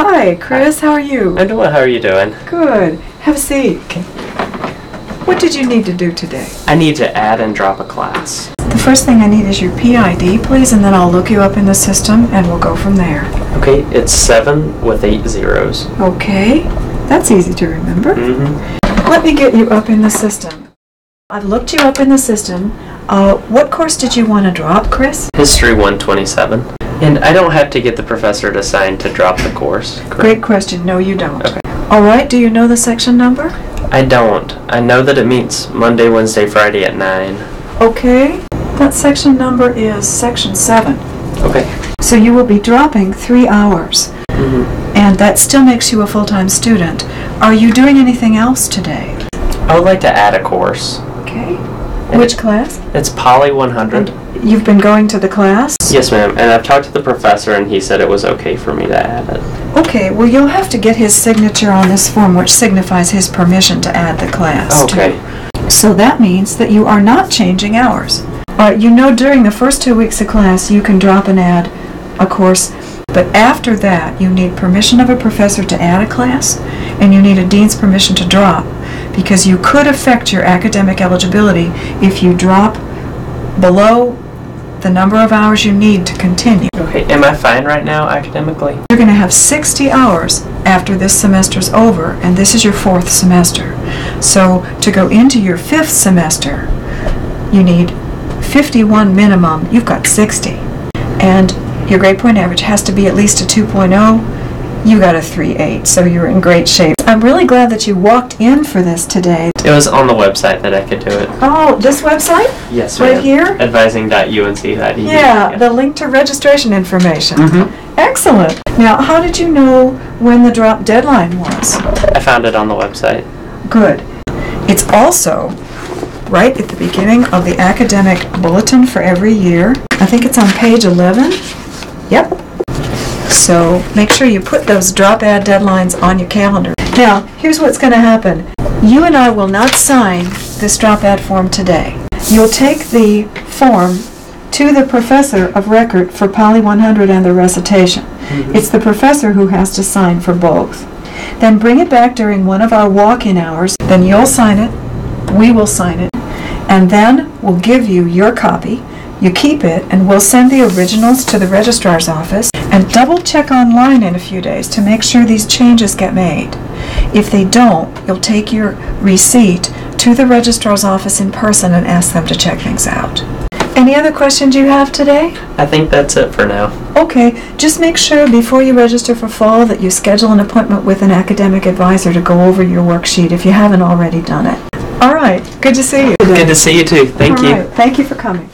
Hi, Chris. How are you? I'm doing well. How are you doing? Good. Have a seat. What did you need to do today? I need to add and drop a class. The first thing I need is your PID, please, and then I'll look you up in the system and we'll go from there. Okay, it's 7 with 8 zeros. Okay, that's easy to remember. Let me get you up in the system. I've looked you up in the system. What course did you want to drop, Chris? History 127. And I don't have to get the professor to sign to drop the course, correct? Great question. No, you don't. Okay. All right, do you know the section number? I don't. I know that it meets Monday, Wednesday, Friday at 9. Okay, that section number is section 7. Okay. So you will be dropping 3 hours. And that still makes you a full-time student. Are you doing anything else today? I would like to add a course. Okay. Which class? It's Poly 100. And you've been going to the class? Yes, ma'am. And I've talked to the professor and he said it was okay for me to add it. Okay, well you'll have to get his signature on this form which signifies his permission to add the class. Okay. So that means that you are not changing hours. You know during the first 2 weeks of class you can drop and add a course, but after that you need permission of a professor to add a class and you need a dean's permission to drop, because you could affect your academic eligibility if you drop below the number of hours you need to continue. Okay, am I fine right now academically? You're going to have 60 hours after this semester's over, and this is your 4th semester. So to go into your 5th semester, you need 51 minimum. You've got 60. And your grade point average has to be at least a 2.0. You got a 3.8, so you're in great shape. I'm really glad that you walked in for this today. It was on the website that I could do it. Oh, this website? Yes, right ma'am. here? Advising.unc.edu. Yeah, the link to registration information. Excellent. Now, how did you know when the drop deadline was? I found it on the website. Good. It's also right at the beginning of the academic bulletin for every year. I think it's on page 11. Yep. So make sure you put those drop add deadlines on your calendar. Now, here's what's going to happen. You and I will not sign this drop add form today. You'll take the form to the professor of record for Poly 100 and the recitation. It's the professor who has to sign for both. Then bring it back during one of our walk-in hours. Then you'll sign it, we will sign it, and then we'll give you your copy. You keep it, and we'll send the originals to the registrar's office and double check online in a few days to make sure these changes get made. If they don't, you'll take your receipt to the registrar's office in person and ask them to check things out. Any other questions you have today? I think that's it for now. Okay, just make sure before you register for fall that you schedule an appointment with an academic advisor to go over your worksheet if you haven't already done it. All right, good to see you today. Good to see you too. Thank you. All right, thank you for coming.